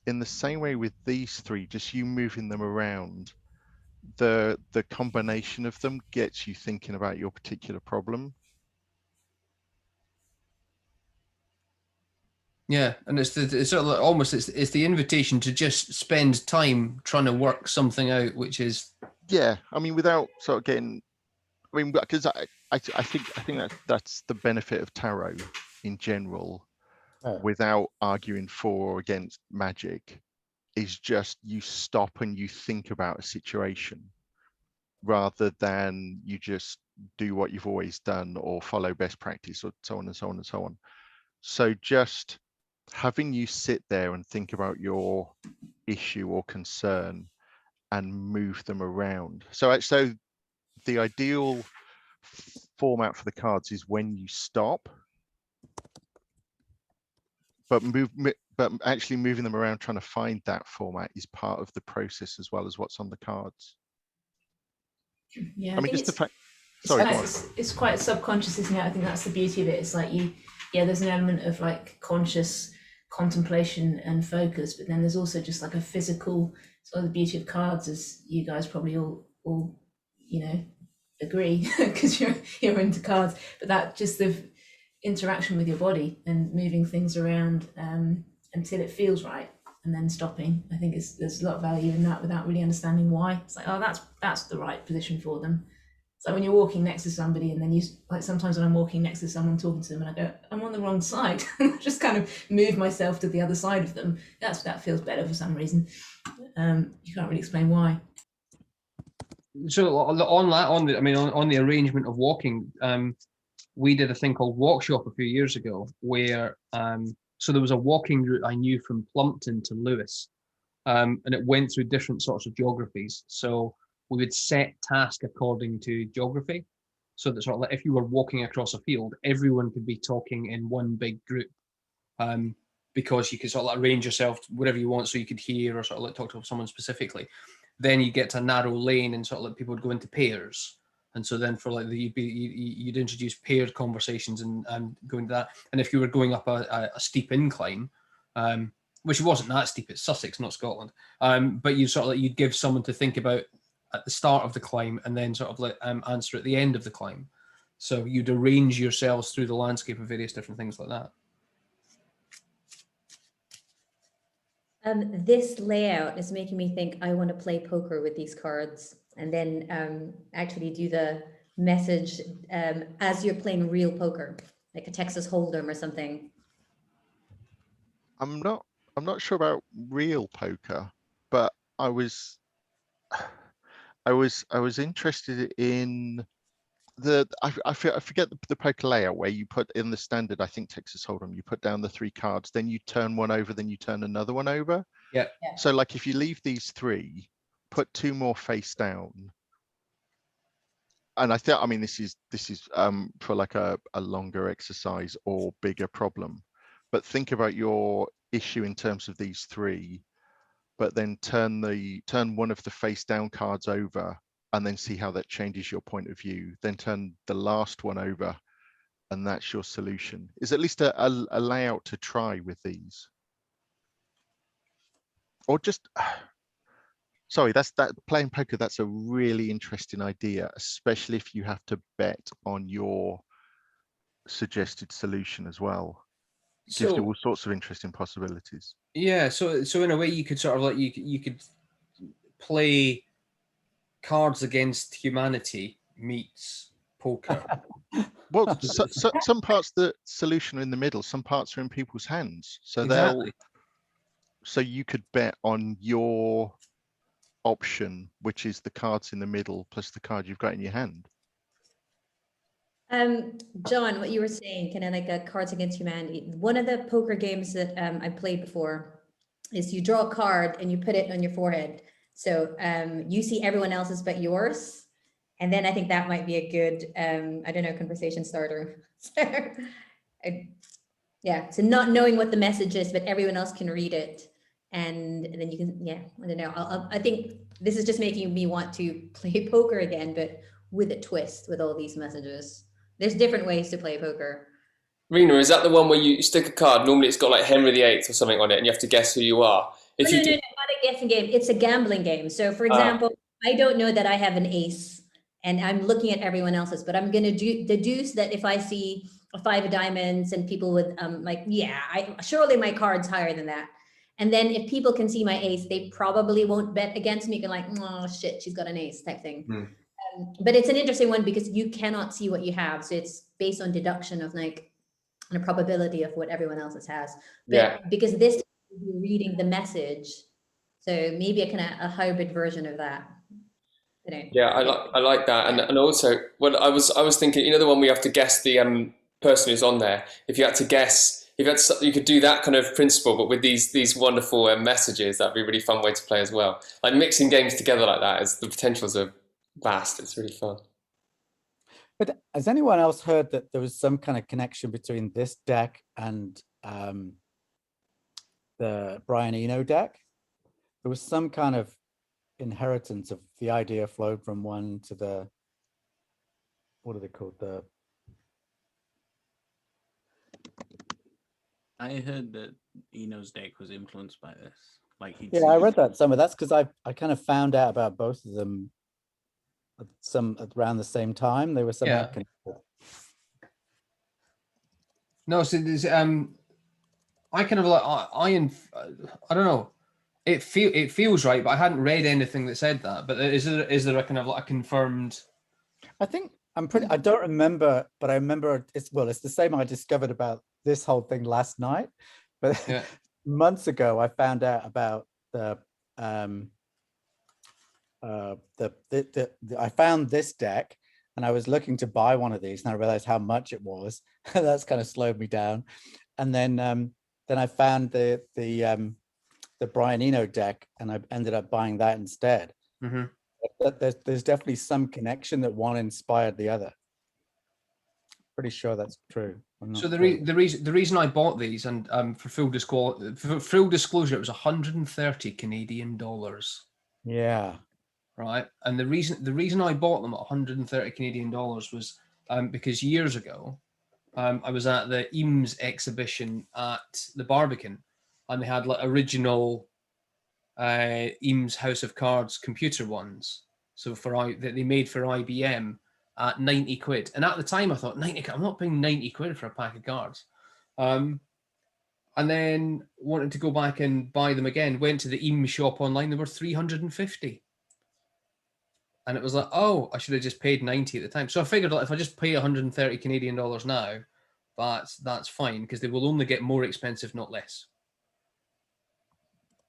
In the same way with these three, just you moving them around, the combination of them gets you thinking about your particular problem. Yeah, and it's sort of like almost it's the invitation to just spend time trying to work something out, which is Yeah, I mean, without sort of getting, I mean, because I think that's the benefit of tarot in general, without arguing for or against magic, is just you stop and you think about a situation rather than you just do what you've always done or follow best practice or so on and so on and so on. So just having you sit there and think about your issue or concern and move them around. So the ideal format for the cards is when you stop, but actually moving them around, trying to find that format is part of the process as well as what's on the cards. Yeah, I mean, just the fact. Sorry, go on. it's quite subconscious, isn't it? I think that's the beauty of it. It's like there's an element of like conscious contemplation and focus, but then there's also just like a physical. So the beauty of cards, as you guys probably all agree, because you're into cards, but that just the interaction with your body and moving things around until it feels right, and then stopping. I think there's a lot of value in that without really understanding why. It's like, oh, that's the right position for them. It's like when you're walking next to somebody, and then you like sometimes when I'm walking next to someone talking to them, and I go, I'm on the wrong side, and I just kind of move myself to the other side of them. That feels better for some reason. You can't really explain why. so on the arrangement of walking. We did a thing called Walkshop a few years ago, where so there was a walking route I knew from Plumpton to Lewis, and it went through different sorts of geographies. So we would set task according to geography, so that sort of like if you were walking across a field, everyone could be talking in one big group, because you could sort of like arrange yourself whatever you want, so you could hear or sort of like talk to someone specifically. Then you get to a narrow lane, and sort of like people would go into pairs. And so then for like you'd introduce paired conversations and go into that. And if you were going up a steep incline, which wasn't that steep, it's Sussex, not Scotland, but you sort of like you'd give someone to think about at the start of the climb, and then sort of like answer at the end of the climb. So you'd arrange yourselves through the landscape of various different things like that. This layout is making me think I want to play poker with these cards, and then actually do the message as you're playing real poker, like a Texas Hold'em or something. I'm not sure about real poker, but I was interested in I forget the poker layout where you put in the standard, I think Texas Hold'em, you put down the 3 cards, then you turn one over, then you turn another one over. Yeah. So like if you leave these 3, put 2 more face down. And I mean this is for like a longer exercise or bigger problem. But think about your issue in terms of these 3, but then turn one of the face down cards over and then see how that changes your point of view. Then turn the last one over, and that's your solution. Is at least a layout to try with these, or just. Sorry, that playing poker. That's a really interesting idea, especially if you have to bet on your suggested solution as well. It gives you So all sorts of interesting possibilities. yeah, so in a way you could sort of like you could play Cards Against Humanity meets poker. Well, some parts of the solution are in the middle, some parts are in people's hands. So Exactly. so you could bet on your option, which is the cards in the middle plus the card you've got in your hand. John, what you were saying, kind of like a Cards Against Humanity. One of the poker games that I played before is you draw a card and you put it on your forehead. So you see everyone else's but yours. And then I think that might be a good, I don't know, conversation starter. Yeah, so not knowing what the message is, but everyone else can read it. And then you can, yeah, I don't know. I think this is just making me want to play poker again, but with a twist with all these messages. There's different ways to play poker. Rena, is that the one where you stick a card? Normally it's got like Henry VIII or something on it and you have to guess who you are. If No, you not a guessing game. It's a gambling game. So for Ah. example, I don't know that I have an ace and I'm looking at everyone else's, but I'm going to deduce that if I see a 5 of diamonds and people with like, yeah, surely my card's higher than that. And then if people can see my ace, they probably won't bet against me. You're like, oh shit, she's got an ace type thing. But it's an interesting one because you cannot see what you have. So it's based on deduction of like a probability of what everyone else's has. But Yeah. because this you're reading the message, so maybe a hybrid version of that. You know, Yeah, I like that, and also when I was thinking, you know, the one where you have to guess the person who's on there. If you had to guess, you could do that kind of principle, but with these wonderful messages. That'd be a really fun way to play as well. Like mixing games together like that is the potentials are vast. It's really fun. But has anyone else heard that there was some kind of connection between this deck and the Brian Eno deck? There was some kind of inheritance of the idea flowed from one to the, what are they called? I heard that Eno's deck was influenced by this. Like Yeah, I read that somewhere. That's because I kind of found out about both of them some around the same time. They were somehow connected. No, so there's I kind of like I don't know. It feels right, but I hadn't read anything that said that. But is there a kind of like a confirmed? I think I don't remember, but I remember it's the same I discovered about this whole thing last night. But months ago, I found out about I found this deck and I was looking to buy one of these and I realized how much it was. That's kind of slowed me down. And then I found the Brian Eno deck and I ended up buying that instead. Mm-hmm. But there's definitely some connection that one inspired the other. Pretty sure that's true. So the reason I bought these, and for full disclosure, it was 130 Canadian dollars. Yeah. Right, and the reason I bought them at 130 Canadian dollars was because years ago, I was at the Eames exhibition at the Barbican, and they had like original Eames House of Cards computer ones. So that they made for IBM at 90 quid. And at the time I thought, 90, I'm not paying 90 quid for a pack of cards. And then wanted to go back and buy them again, went to the Eames shop online, they were 350. And it was like, oh, I should have just paid 90 at the time. So I figured if I just pay 130 Canadian dollars now, that's fine, because they will only get more expensive, not less.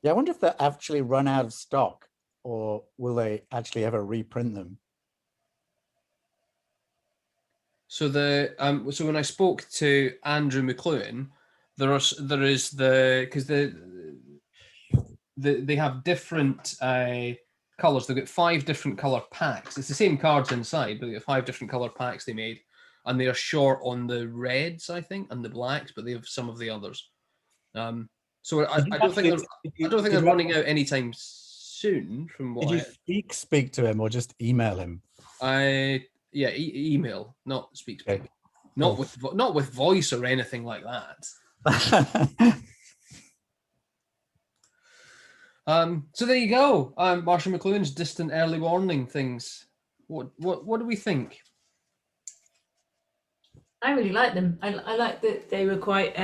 Yeah, I wonder if they actually run out of stock, or will they actually ever reprint them? So so when I spoke to Andrew McLuhan, they have different colors. They've got 5 different color packs. It's the same cards inside, but they have 5 different color packs they made, and they are short on the reds, I think, and the blacks, but they have some of the others. So I don't think they're running out anytime soon. soon. From what Did you speak to him or just email him? email, not speak. Okay. Not Cool. not with voice or anything like that. So there you go. Marshall McLuhan's distant early warning things. What do we think? I really like them. I like that they were quite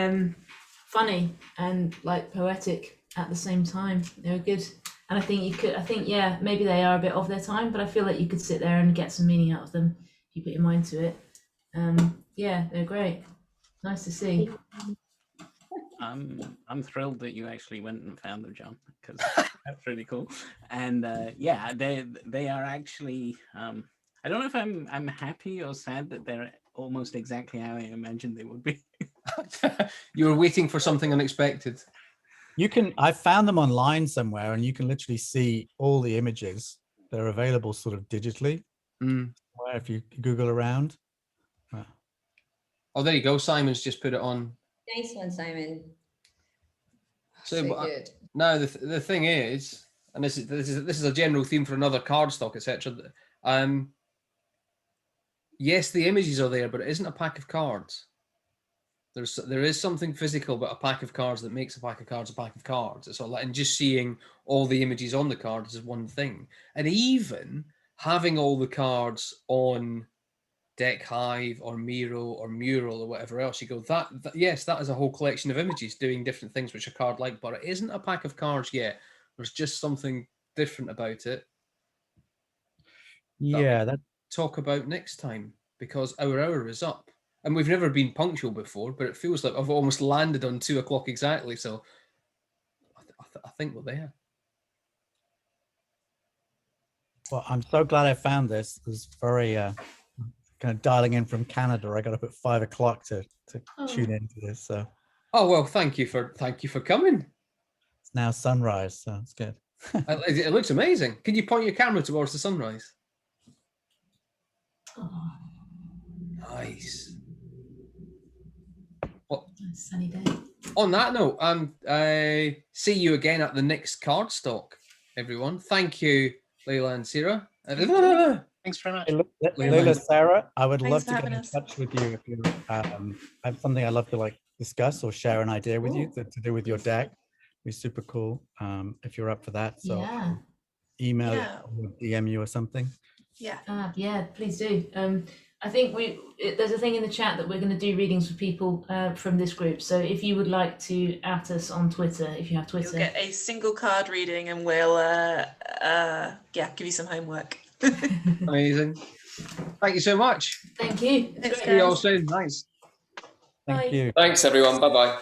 funny and like poetic at the same time. They were good, and I think yeah, maybe they are a bit of their time, but I feel like you could sit there and get some meaning out of them if you put your mind to it. Yeah, they're great. Nice to see. I'm thrilled that you actually went and found them, John, because that's really cool. And yeah, they are actually. I don't know if I'm happy or sad that they're almost exactly how I imagined they would be. You were waiting for something unexpected. I found them online somewhere, and you can literally see all the images. They're available sort of digitally. Where if you Google around. Oh, there you go. Simon's just put it on. Nice one, Simon. So good. Now the thing is, and this is a general theme for another cardstock, etc. Yes, the images are there, but it isn't a pack of cards. There is something physical about a pack of cards that makes a pack of cards a pack of cards. It's all like, and just seeing all the images on the cards is one thing, and even having all the cards on Deck Hive or Miro or Mural or whatever else, you go that yes, that is a whole collection of images doing different things which are card like, but it isn't a pack of cards yet. There's just something different about it. Yeah, that talk about next time, because our hour is up. And we've never been punctual before, but it feels like I've almost landed on 2 o'clock exactly. So I think we're there. Well, I'm so glad I found this. It was very kind of dialing in from Canada. I got up at 5 o'clock to tune into this. So. Oh well, thank you for coming. It's now sunrise, so it's good. It looks amazing. Can you point your camera towards the sunrise? Oh. Nice. Well, sunny day. On that note, see you again at the next Cardstock, everyone. Thank you, Leila and Sarah. Thanks very much. Leila, Sarah, I would Thanks love for to get having in us. touch with you if you have something I'd love to like discuss or share an idea with you to do with your deck. It'd be super cool if you're up for that. So Yeah. email Yeah. or DM you or something. Yeah. Yeah, please do. I think there's a thing in the chat that we're going to do readings for people from this group. So if you would like to at us on Twitter, if you have Twitter, You'll get a single card reading, and we'll give you some homework. Amazing. Thank you so much. Thank you. Thanks, See you all guys. soon. Nice. Thank Bye. you. Thanks, everyone. Bye-bye.